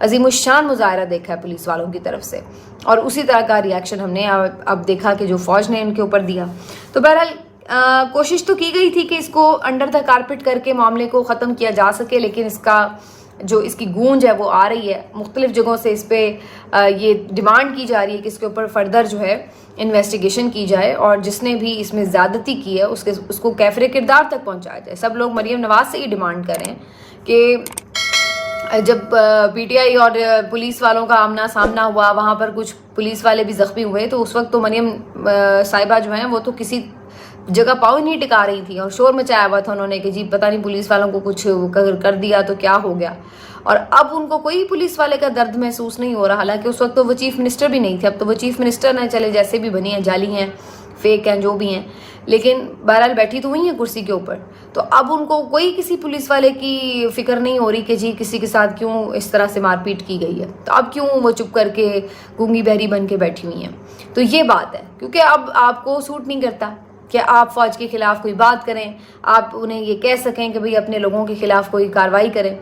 عظیم الشان مظاہرہ دیکھا ہے پولیس والوں کی طرف سے, اور اسی طرح کا ریئیکشن ہم نے اب دیکھا کہ جو فوج نے ان کے اوپر دیا. تو بہرحال کوشش تو کی گئی تھی کہ اس کو انڈر دا کارپٹ کر کے معاملے کو ختم کیا جا سکے, لیکن اس کی گونج ہے وہ آ رہی ہے مختلف جگہوں سے. اس پہ یہ ڈیمانڈ کی جا رہی ہے کہ اس کے اوپر فردر جو ہے انویسٹیگیشن کی جائے, اور جس نے بھی اس میں زیادتی کی ہے اس کو کیفر کردار تک پہنچایا جائے. سب لوگ مریم نواز سے یہ ڈیمانڈ کر رہے ہیں کہ جب پی ٹی آئی اور پولیس والوں کا آمنا سامنا ہوا, وہاں پر کچھ پولیس والے بھی زخمی ہوئے, تو اس وقت تو مریم صاحبہ جو ہیں وہ تو کسی جگہ پاؤں نہیں ٹکا رہی تھی, اور شور مچایا ہوا تھا انہوں نے کہ جی پتہ نہیں پولیس والوں کو کچھ کر دیا تو کیا ہو گیا. اور اب ان کو کوئی پولیس والے کا درد محسوس نہیں ہو رہا, حالانکہ اس وقت تو وہ چیف منسٹر بھی نہیں تھے. اب تو وہ چیف منسٹر نہ چلے جیسے بھی بنی ہیں, جعلی ہیں, فیک ہیں, جو بھی ہیں, لیکن بہرحال بیٹھی تو وہی ہیں کرسی کے اوپر. تو اب ان کو کوئی کسی پولیس والے کی فکر نہیں ہو رہی کہ جی کسی کے ساتھ کیوں اس طرح سے مار پیٹ کی گئی ہے, تو اب کیوں وہ چپ کر کے گونگی بہری بن کے بیٹھی ہوئی ہیں. تو یہ بات ہے, کیونکہ اب آپ کو سوٹ نہیں کرتا کہ آپ فوج کے خلاف کوئی بات کریں, آپ انہیں یہ کہہ سکیں کہ بھئی اپنے لوگوں کے خلاف کوئی کارروائی کریں.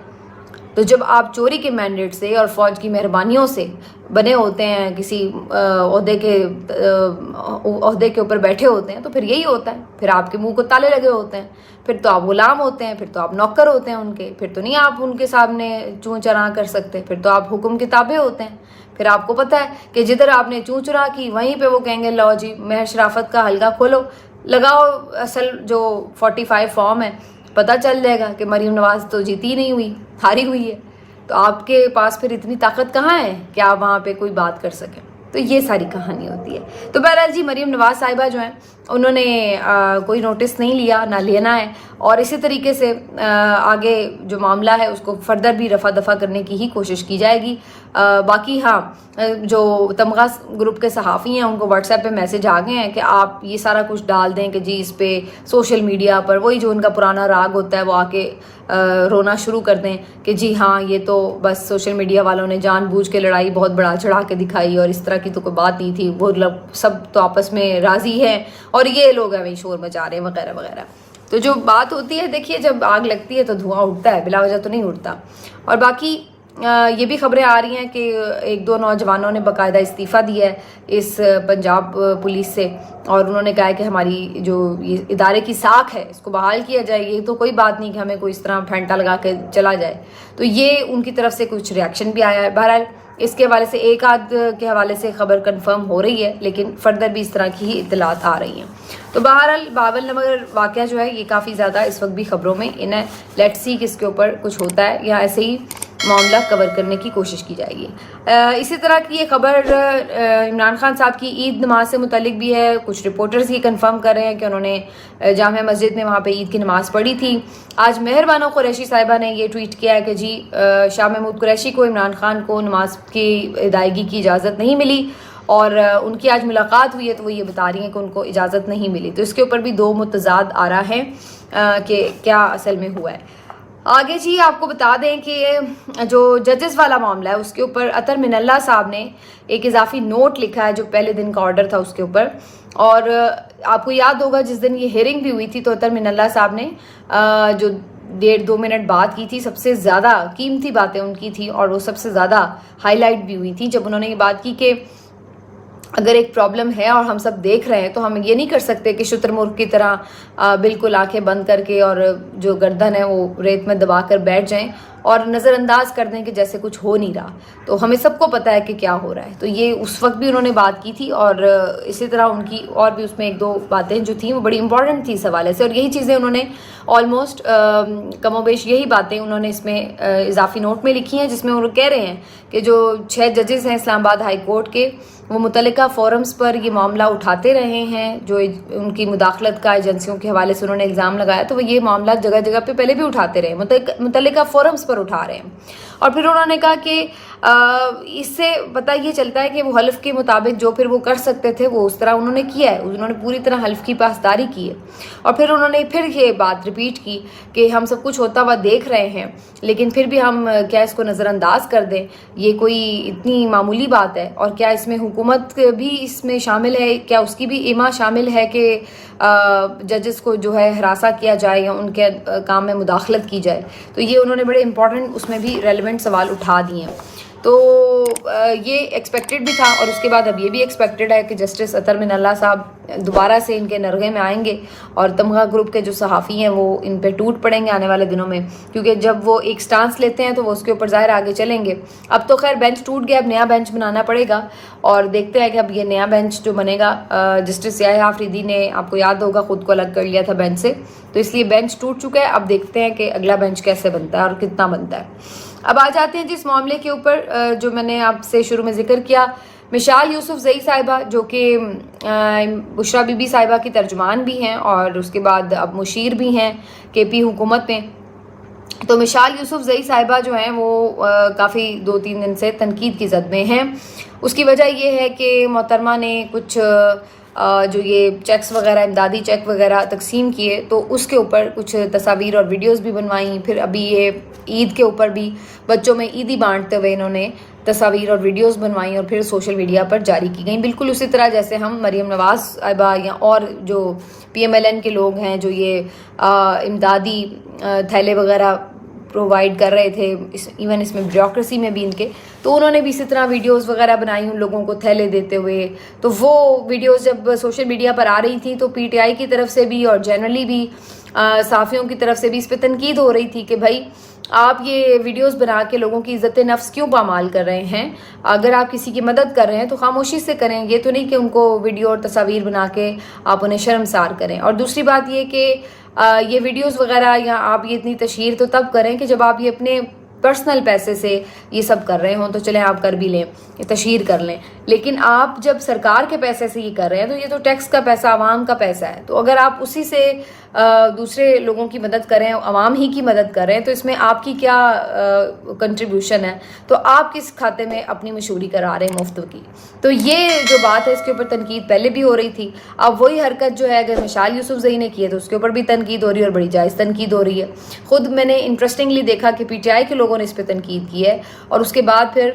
تو جب آپ چوری کے مینڈیٹ سے اور فوج کی مہربانیوں سے بنے ہوتے ہیں, کسی عہدے کے اوپر بیٹھے ہوتے ہیں, تو پھر یہی ہوتا ہے. پھر آپ کے منہ کو تالے لگے ہوتے ہیں, پھر تو آپ غلام ہوتے ہیں, پھر تو آپ نوکر ہوتے ہیں ان کے, پھر تو نہیں آپ ان کے سامنے چون چراں کر سکتے, پھر تو آپ حکم کے تابع ہوتے ہیں. پھر آپ کو پتہ ہے کہ جدھر آپ نے چون چرا کی وہیں پہ وہ کہیں گے لو جی مہر شرافت کا حلقہ کھولو, لگاؤ اصل جو 45 فارم ہے, پتہ چل جائے گا کہ مریم نواز تو جیتی نہیں ہوئی, ہاری ہوئی ہے. تو آپ کے پاس پھر اتنی طاقت کہاں ہے کہ آپ وہاں پہ کوئی بات کر سکیں. تو یہ ساری کہانی ہوتی ہے. تو بہرحال جی مریم نواز صاحبہ جو ہیں انہوں نے کوئی نوٹس نہیں لیا, نہ لینا ہے, اور اسی طریقے سے آگے جو معاملہ ہے اس کو فردر بھی رفع دفع کرنے کی ہی کوشش کی جائے گی. باقی ہاں جو تمغہ گروپ کے صحافی ہیں ان کو واٹس ایپ پہ میسج آ گئے ہیں کہ آپ یہ سارا کچھ ڈال دیں کہ جی اس پہ سوشل میڈیا پر وہی جو ان کا پرانا راگ ہوتا ہے وہ آ کے رونا شروع کر دیں کہ جی ہاں یہ تو بس سوشل میڈیا والوں نے جان بوجھ کے لڑائی بہت بڑا چڑھا کے دکھائی, اور اس طرح کی تو کوئی بات نہیں تھی, وہ سب تو آپس میں راضی ہیں اور یہ لوگ ہیں شور مچا رہے ہیں وغیرہ وغیرہ. تو جو بات ہوتی ہے دیکھیے جب آگ لگتی ہے تو دھواں اٹھتا ہے, بلا وجہ تو نہیں اٹھتا. اور باقی یہ بھی خبریں آ رہی ہیں کہ ایک دو نوجوانوں نے باقاعدہ استعفیٰ دیا ہے اس پنجاب پولیس سے, اور انہوں نے کہا ہے کہ ہماری جو یہ ادارے کی ساکھ ہے اس کو بحال کیا جائے. یہ تو کوئی بات نہیں کہ ہمیں کوئی اس طرح پھینٹا لگا کے چلا جائے. تو یہ ان کی طرف سے کچھ ریاکشن بھی آیا ہے. بہرحال اس کے حوالے سے ایک آدھ کے حوالے سے خبر کنفرم ہو رہی ہے, لیکن فردر بھی اس طرح کی ہی اطلاعات آ رہی ہیں. تو بہرحال 52 نمبر واقعہ جو ہے یہ کافی زیادہ اس وقت بھی خبروں میں انہیں لیٹ سی کہ اس کے اوپر کچھ ہوتا ہے یا ایسے ہی معاملہ کور کرنے کی کوشش کی جائے گی. اسی طرح کی یہ خبر عمران خان صاحب کی عید نماز سے متعلق بھی ہے. کچھ رپورٹرز یہ کنفرم کر رہے ہیں کہ انہوں نے جامع مسجد میں وہاں پہ عید کی نماز پڑھی تھی. آج مہر بانو قریشی صاحبہ نے یہ ٹویٹ کیا ہے کہ جی شاہ محمود قریشی کو عمران خان کو نماز کی ادائیگی کی اجازت نہیں ملی, اور ان کی آج ملاقات ہوئی ہے تو وہ یہ بتا رہی ہیں کہ ان کو اجازت نہیں ملی. تو اس کے اوپر بھی دو متضاد آ رہا ہے کہ کیا اصل میں ہوا ہے. آگے جی آپ کو بتا دیں کہ جو ججز والا معاملہ ہے اس کے اوپر اطہر من اللہ صاحب نے ایک اضافی نوٹ لکھا ہے جو پہلے دن کا آرڈر تھا اس کے اوپر. اور آپ کو یاد ہوگا جس دن یہ ہیئرنگ بھی ہوئی تھی تو اطہر من اللہ صاحب نے جو 1.5-2 منٹ بات کی تھی, سب سے زیادہ قیمتی باتیں ان کی تھی, اور وہ سب سے زیادہ ہائی لائٹ بھی ہوئی تھی جب انہوں نے یہ بات کی کہ اگر ایک پرابلم ہے اور ہم سب دیکھ رہے ہیں تو ہم یہ نہیں کر سکتے کہ شتر مرغ کی طرح بالکل آنکھیں بند کر کے اور جو گردن ہے وہ ریت میں دبا کر بیٹھ جائیں اور نظر انداز کر دیں کہ جیسے کچھ ہو نہیں رہا. تو ہمیں سب کو پتہ ہے کہ کیا ہو رہا ہے. تو یہ اس وقت بھی انہوں نے بات کی تھی, اور اسی طرح ان کی اور بھی اس میں ایک دو باتیں جو تھیں وہ بڑی امپورٹنٹ تھی اس حوالے سے, اور یہی چیزیں انہوں نے آلموسٹ کم و بیش یہی باتیں انہوں نے اس میں اضافی نوٹ میں لکھی ہیں, جس میں وہ کہہ رہے ہیں کہ جو 6 ججز ہیں اسلام آباد ہائی کورٹ کے وہ متعلقہ فورمز پر یہ معاملہ اٹھاتے رہے ہیں. جو ان کی مداخلت کا ایجنسیوں کے حوالے سے انہوں نے الزام لگایا تو وہ یہ معاملہ جگہ جگہ پہ پہلے بھی اٹھاتے رہے, متعلقہ فورمز پر اٹھا رہے ہیں. اور پھر انہوں نے کہا کہ اس سے پتہ یہ چلتا ہے کہ وہ حلف کے مطابق جو پھر وہ کر سکتے تھے وہ اس طرح انہوں نے کیا ہے, انہوں نے پوری طرح حلف کی پاسداری کی ہے. اور پھر انہوں نے پھر یہ بات ریپیٹ کی کہ ہم سب کچھ ہوتا ہوا دیکھ رہے ہیں, لیکن پھر بھی ہم کیا اس کو نظر انداز کر دیں, یہ کوئی اتنی معمولی بات ہے. اور کیا اس میں حکومت بھی اس میں شامل ہے, کیا اس کی بھی ایما شامل ہے کہ ججز کو جو ہے ہراساں کیا جائے یا ان کے کام میں مداخلت کی جائے. تو یہ انہوں نے بڑے امپورٹنٹ اس میں بھی ریلیونٹ سوال اٹھا دیے ہیں. تو یہ ایکسپیکٹڈ بھی تھا، اور اس کے بعد اب یہ بھی ایکسپیکٹڈ ہے کہ جسٹس اطہر من اللہ صاحب دوبارہ سے ان کے نرغے میں آئیں گے، اور تمغہ گروپ کے جو صحافی ہیں وہ ان پہ ٹوٹ پڑیں گے آنے والے دنوں میں، کیونکہ جب وہ ایک سٹانس لیتے ہیں تو وہ اس کے اوپر ظاہر آگے چلیں گے۔ اب تو خیر بینچ ٹوٹ گیا، اب نیا بینچ بنانا پڑے گا، اور دیکھتے ہیں کہ اب یہ نیا بینچ جو بنے گا، جسٹس یحییٰ آفریدی نے آپ کو یاد ہوگا خود کو الگ کر لیا تھا بینچ سے، تو اس لیے بینچ ٹوٹ چکا ہے، اب دیکھتے ہیں کہ اگلا بینچ کیسے بنتا ہے اور کتنا بنتا ہے۔ اب آ جاتے ہیں جس معاملے کے اوپر جو میں نے آپ سے شروع میں ذکر کیا، مشال یوسف زئی صاحبہ جو کہ بشریٰ بی بی صاحبہ کی ترجمان بھی ہیں اور اس کے بعد اب مشیر بھی ہیں کے پی حکومت میں، تو مشال یوسف زئی صاحبہ جو ہیں وہ کافی 2-3 دن سے تنقید کی زد میں ہیں۔ اس کی وجہ یہ ہے کہ محترمہ نے کچھ جو یہ چیکس وغیرہ، امدادی چیک وغیرہ تقسیم کیے، تو اس کے اوپر کچھ تصاویر اور ویڈیوز بھی بنوائیں، پھر ابھی یہ عید کے اوپر بھی بچوں میں عیدی بانٹتے ہوئے انہوں نے تصاویر اور ویڈیوز بنوائیں اور پھر سوشل میڈیا پر جاری کی گئیں، بالکل اسی طرح جیسے ہم مریم نواز صاحبہ یا اور جو پی ایم ایل این کے لوگ ہیں جو یہ امدادی تھیلے وغیرہ پرووائڈ کر رہے تھے، ایون اس میں بیوروکریسی میں بھی ان کے، تو انہوں نے بھی اسی طرح ویڈیوز وغیرہ بنائی ان لوگوں کو تھیلے دیتے ہوئے، تو وہ ویڈیوز جب سوشل میڈیا پر آ رہی تھیں تو پی ٹی آئی کی طرف سے بھی اور جنرلی بھی صحافیوں کی طرف سے بھی اس پہ تنقید ہو رہی تھی کہ بھائی آپ یہ ویڈیوز بنا کے لوگوں کی عزت نفس کیوں پامال کر رہے ہیں؟ اگر آپ کسی کی مدد کر رہے ہیں تو خاموشی سے کریں، یہ تو نہیں کہ ان کو ویڈیو اور تصاویر بنا کے آپ انہیں شرمسار کریں۔ اور دوسری بات یہ کہ یہ ویڈیوز وغیرہ یا آپ یہ اتنی تشہیر تو تب کریں کہ جب آپ یہ اپنے پرسنل پیسے سے یہ سب کر رہے ہوں، تو چلیں آپ کر بھی لیں، تشہیر کر لیں، لیکن آپ جب سرکار کے پیسے سے یہ کر رہے ہیں تو یہ تو ٹیکس کا پیسہ، عوام کا پیسہ ہے، تو اگر آپ اسی سے دوسرے لوگوں کی مدد کریں، عوام ہی کی مدد کریں، تو اس میں آپ کی کیا کنٹریبیوشن ہے؟ تو آپ کس کھاتے میں اپنی مشہوری کرا رہے ہیں مفت کی؟ تو یہ جو بات ہے اس کے اوپر تنقید پہلے بھی ہو رہی تھی، اب وہی حرکت جو ہے اگر مشال یوسف زئی نے کی ہے تو اس کے اوپر بھی تنقید ہو رہی ہے اور بڑی جائز تنقید ہو رہی ہے۔ خود میں نے انٹرسٹنگلی دیکھا کہ پی ٹی آئی کے لوگوں نے اس پہ تنقید کی ہے، اور اس کے بعد پھر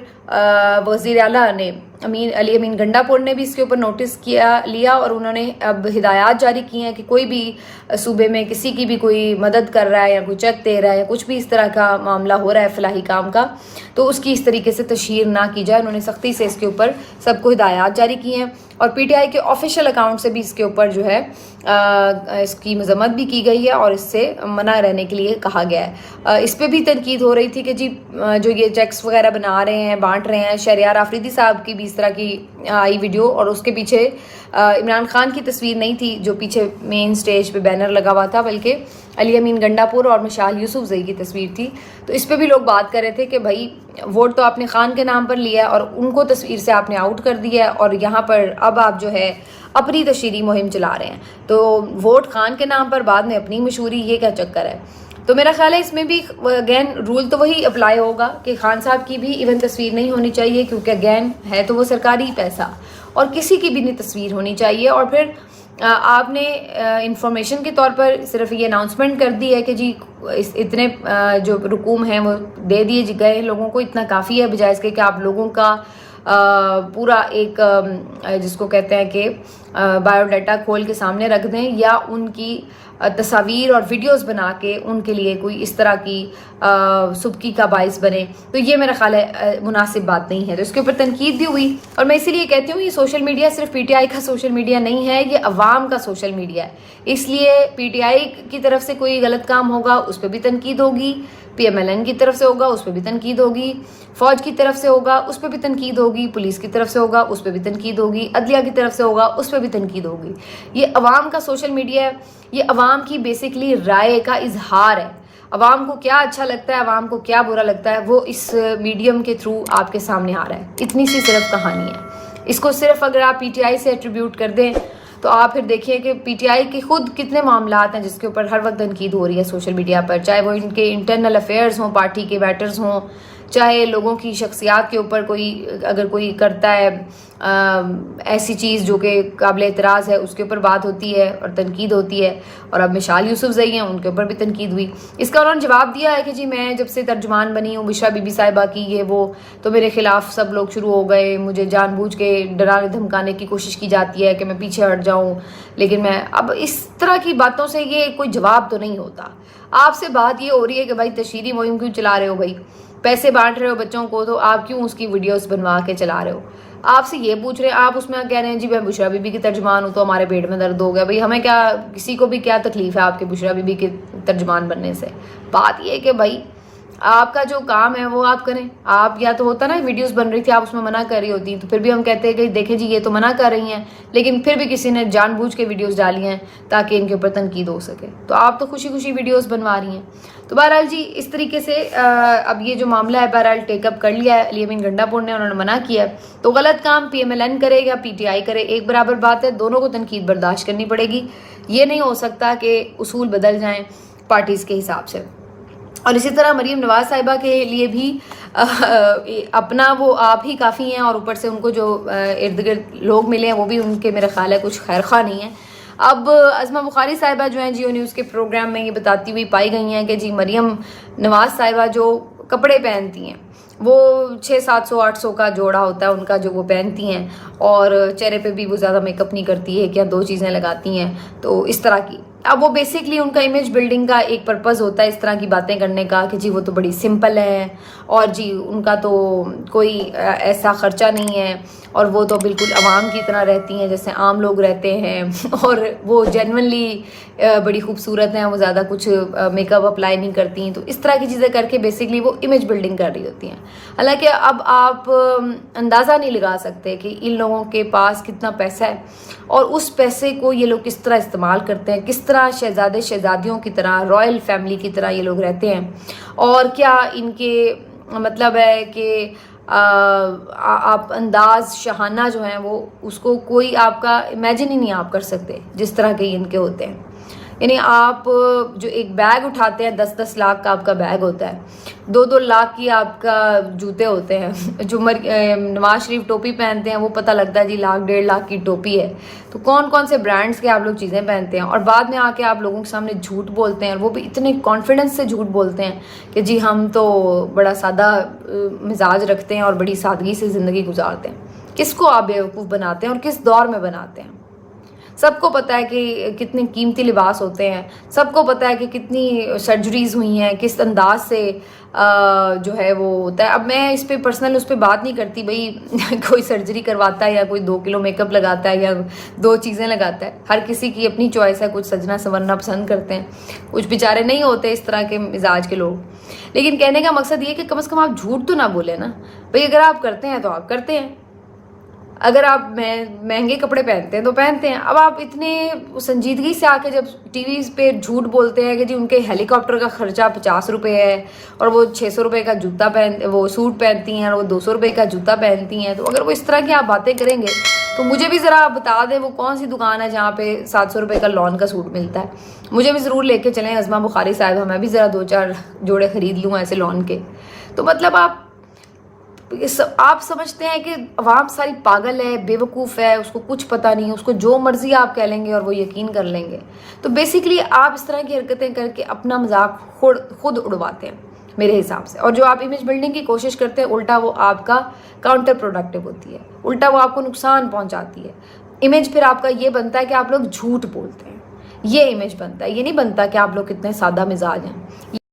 وزیر اعلیٰ نے علی امین گنڈا پور نے بھی اس کے اوپر نوٹس لیا، اور انہوں نے اب ہدایات جاری کی ہیں کہ کوئی بھی صوبے میں کسی کی بھی کوئی مدد کر رہا ہے یا کوئی چیک دے رہا ہے یا کچھ بھی اس طرح کا معاملہ ہو رہا ہے فلاحی کام کا، تو اس کی اس طریقے سے تشہیر نہ کی جائے۔ انہوں نے سختی سے اس کے اوپر سب کو ہدایات جاری کی ہیں، اور پی ٹی آئی کے آفیشیل اکاؤنٹ سے بھی اس کے اوپر جو ہے اس کی مذمت بھی کی گئی ہے اور اس سے منع رہنے کے لیے کہا گیا ہے۔ اس پہ بھی تنقید ہو رہی تھی کہ جی جو یہ چیکس وغیرہ بنا رہے ہیں، بانٹ رہے ہیں، شہریار آفریدی صاحب کی بھی اس طرح کی آئی ویڈیو، اور اس کے پیچھے عمران خان کی تصویر نہیں تھی جو پیچھے مین سٹیج پہ بینر لگا ہوا تھا، بلکہ علی امین گنڈا پور اور مشال یوسف زئی کی تصویر تھی۔ تو اس پہ بھی لوگ بات کر رہے تھے کہ بھائی ووٹ تو آپ نے خان کے نام پر لیا ہے اور ان کو تصویر سے آپ نے آؤٹ کر دیا ہے، اور یہاں پر اب آپ جو ہے اپنی تشہیری مہم چلا رہے ہیں، تو ووٹ خان کے نام پر بعد میں اپنی مشہوری، یہ کیا چکر ہے؟ تو میرا خیال ہے اس میں بھی اگین رول تو وہی اپلائی ہوگا کہ خان صاحب کی بھی ایون تصویر نہیں ہونی چاہیے، کیونکہ اگین ہے تو وہ سرکاری پیسہ، اور کسی کی بھی نہیں تصویر ہونی چاہیے۔ اور پھر آپ نے انفارمیشن کے طور پر صرف یہ اناؤنسمنٹ کر دی ہے کہ جی اتنے جو رقوم ہیں وہ دے دیے گئے لوگوں کو، اتنا کافی ہے، بجائے اس کے کہ آپ لوگوں کا پورا ایک جس کو کہتے ہیں کہ بایو ڈیٹا کھول کے سامنے رکھ دیں، یا ان کی تصاویر اور ویڈیوز بنا کے ان کے لیے کوئی اس طرح کی سبکی کا باعث بنے، تو یہ میرا خیال ہے مناسب بات نہیں ہے۔ تو اس کے اوپر تنقید بھی ہوئی، اور میں اسی لیے کہتی ہوں یہ سوشل میڈیا صرف پی ٹی آئی کا سوشل میڈیا نہیں ہے، یہ عوام کا سوشل میڈیا ہے، اس لیے پی ٹی آئی کی طرف سے کوئی غلط کام ہوگا اس پہ بھی تنقید ہوگی، پی ایم ایل این کی طرف سے ہوگا اس پہ بھی تنقید ہوگی، فوج کی طرف سے ہوگا اس پہ بھی تنقید ہوگی، پولیس کی طرف سے ہوگا اس پہ بھی تنقید ہوگی، عدلیہ کی طرف سے ہوگا اس پہ بھی تنقید ہوگی۔ یہ عوام کا سوشل میڈیا ہے، یہ عوام کی بیسکلی رائے کا اظہار ہے، عوام کو کیا اچھا لگتا ہے، عوام کو کیا برا لگتا ہے، وہ اس میڈیم کے تھرو آپ کے سامنے آ رہا ہے، اتنی سی صرف کہانی ہے۔ اس کو صرف اگر آپ پی ٹی آئی سے ایٹریبیوٹ کر دیں تو آپ پھر دیکھیے کہ پی ٹی آئی کے خود کتنے معاملات ہیں جس کے اوپر ہر وقت تنقید ہو رہی ہے سوشل میڈیا پر، چاہے وہ ان کے انٹرنل افیئرز ہوں، پارٹی کے میٹرز ہوں، چاہے لوگوں کی شخصیات کے اوپر کوئی اگر کوئی کرتا ہے ایسی چیز جو کہ قابل اعتراض ہے اس کے اوپر بات ہوتی ہے اور تنقید ہوتی ہے۔ اور اب مشال یوسف زئی ہیں، ان کے اوپر بھی تنقید ہوئی۔ اس کا انہوں نے جواب دیا ہے کہ جی میں جب سے ترجمان بنی ہوں بشریٰ بی بی صاحبہ کی یہ وہ، تو میرے خلاف سب لوگ شروع ہو گئے، مجھے جان بوجھ کے ڈرانے دھمکانے کی کوشش کی جاتی ہے کہ میں پیچھے ہٹ جاؤں، لیکن میں اب اس طرح کی باتوں سے یہ کوئی جواب تو نہیں ہوتا۔ آپ سے بات یہ ہو رہی ہے کہ بھائی تشہیری مہم کیوں چلا رہے ہو بھائی؟ پیسے بانٹ رہے ہو بچوں کو تو آپ کیوں اس کی ویڈیوز بنوا کے چلا رہے ہو؟ آپ سے یہ پوچھ رہے ہیں، آپ اس میں کہہ رہے ہیں جی میں بشرا بی بی کی ترجمان ہوں تو ہمارے پیٹ میں درد ہو گیا. بھائی ہمیں کیا، کسی کو بھی کیا تکلیف ہے آپ کے بشرا بی بی کے ترجمان بننے سے؟ بات یہ ہے کہ بھائی آپ کا جو کام ہے وہ آپ کریں. آپ یا تو ہوتا نا ویڈیوز بن رہی تھی آپ اس میں منع کر رہی ہوتی تو پھر بھی ہم کہتے ہیں کہ دیکھیں جی یہ تو منع کر رہی ہیں، لیکن پھر بھی کسی نے جان بوجھ کے ویڈیوز ڈالی ہیں تاکہ ان کے اوپر تنقید ہو سکے. تو آپ تو خوشی خوشی ویڈیوز بنوا رہی ہیں. تو بہرحال جی اس طریقے سے اب یہ جو معاملہ ہے بہرحال ٹیک اپ کر لیا ہے علی امین گنڈا پور نے، انہوں نے منع کیا ہے. تو غلط کام پی ایم ایل این کرے یا پی ٹی آئی کرے ایک برابر بات ہے، دونوں کو تنقید برداشت کرنی پڑے گی. یہ نہیں ہو سکتا کہ اصول بدل جائیں پارٹیز کے حساب سے. اور اسی طرح مریم نواز صاحبہ کے لیے بھی اپنا وہ آپ ہی کافی ہیں، اور اوپر سے ان کو جو ارد گرد لوگ ملے ہیں وہ بھی ان کے میرا خیال ہے کچھ خیر خواہ نہیں ہیں. اب عظمہ بخاری صاحبہ جو ہیں جیو نیوز کے پروگرام میں یہ بتاتی ہوئی پائی گئی ہیں کہ جی مریم نواز صاحبہ جو کپڑے پہنتی ہیں وہ 600-700-800 کا جوڑا ہوتا ہے ان کا جو وہ پہنتی ہیں، اور چہرے پہ بھی وہ زیادہ میک اپ نہیں کرتی ہے، کیا 2 چیزیں لگاتی ہیں تو اس طرح کی. اب وہ بیسکلی ان کا امیج بلڈنگ کا ایک پرپز ہوتا ہے اس طرح کی باتیں کرنے کا کہ جی وہ تو بڑی سمپل ہے اور جی ان کا تو کوئی ایسا خرچہ نہیں ہے اور وہ تو بالکل عوام کی طرح رہتی ہیں جیسے عام لوگ رہتے ہیں، اور وہ جینونلی بڑی خوبصورت ہیں، وہ زیادہ کچھ میک اپ اپلائی نہیں کرتی ہیں. تو اس طرح کی چیزیں کر کے بیسکلی وہ امیج بلڈنگ کر رہی ہوتی ہیں. حالانکہ اب آپ اندازہ نہیں لگا سکتے کہ ان لوگوں کے پاس کتنا پیسہ ہے اور اس پیسے کو یہ لوگ کس طرح استعمال کرتے ہیں، کس طرح شہزادے شہزادیوں کی طرح رائل فیملی کی طرح یہ لوگ رہتے ہیں، اور کیا ان کے مطلب ہے کہ آپ انداز شاہانہ جو ہیں وہ اس کو کوئی آپ کا امیجن ہی نہیں آپ کر سکتے جس طرح کے ان کے ہوتے ہیں. یعنی آپ جو ایک بیگ اٹھاتے ہیں 10-10 لاکھ کا آپ کا بیگ ہوتا ہے، 2-2 لاکھ کی آپ کا جوتے ہوتے ہیں، جو نواز شریف ٹوپی پہنتے ہیں وہ پتہ لگتا ہے جی 1.5 لاکھ کی ٹوپی ہے. تو کون کون سے برانڈز کے آپ لوگ چیزیں پہنتے ہیں اور بعد میں آ کے آپ لوگوں کے سامنے جھوٹ بولتے ہیں، اور وہ بھی اتنے کانفیڈنس سے جھوٹ بولتے ہیں کہ جی ہم تو بڑا سادہ مزاج رکھتے ہیں اور بڑی سادگی سے زندگی گزارتے ہیں. کس کو آپ بیوقوف بناتے ہیں اور کس دور میں بناتے ہیں؟ سب کو پتہ ہے کہ کتنے قیمتی لباس ہوتے ہیں، سب کو پتہ ہے کہ کتنی سرجریز ہوئی ہیں، کس انداز سے جو ہے وہ ہوتا ہے. اب میں اس پہ پرسنل اس پہ بات نہیں کرتی، بھئی کوئی سرجری کرواتا ہے یا کوئی 2 کلو میک اپ لگاتا ہے یا 2 چیزیں لگاتا ہے، ہر کسی کی اپنی چوائس ہے. کچھ سجنا سنورنا پسند کرتے ہیں، کچھ بیچارے نہیں ہوتے اس طرح کے مزاج کے لوگ. لیکن کہنے کا مقصد یہ کہ کم از کم آپ جھوٹ تو نہ بولیں نا بھئی. اگر آپ کرتے ہیں تو آپ کرتے ہیں، اگر آپ مہنگے کپڑے پہنتے ہیں تو پہنتے ہیں. اب آپ اتنے سنجیدگی سے آ کے جب ٹی ویز پہ جھوٹ بولتے ہیں کہ جی ان کے ہیلی کاپٹر کا خرچہ 50 روپے ہے اور وہ 600 روپے کا جوتا وہ سوٹ پہنتی ہیں اور وہ 200 روپے کا جوتا پہنتی ہیں، تو اگر وہ اس طرح کی آپ باتیں کریں گے تو مجھے بھی ذرا آپ بتا دیں وہ کون سی دکان ہے جہاں پہ 700 روپے کا لون کا سوٹ ملتا ہے. مجھے بھی ضرور لے کے چلیں عظمہ بخاری صاحبہ، میں بھی ذرا 2-4 جوڑے خرید لوں ایسے لون کے. تو مطلب آپ سمجھتے ہیں کہ عوام ساری پاگل ہے، بے وقوف ہے، اس کو کچھ پتہ نہیں، اس کو جو مرضی آپ کہہ لیں گے اور وہ یقین کر لیں گے. تو بیسیکلی آپ اس طرح کی حرکتیں کر کے اپنا مذاق خود اڑواتے ہیں میرے حساب سے. اور جو آپ امیج بلڈنگ کی کوشش کرتے ہیں الٹا وہ آپ کا کاؤنٹر پروڈکٹیو ہوتی ہے، الٹا وہ آپ کو نقصان پہنچاتی ہے. امیج پھر آپ کا یہ بنتا ہے کہ آپ لوگ جھوٹ بولتے ہیں، یہ امیج بنتا ہے. یہ نہیں بنتا کہ آپ لوگ کتنے سادہ مزاج ہیں.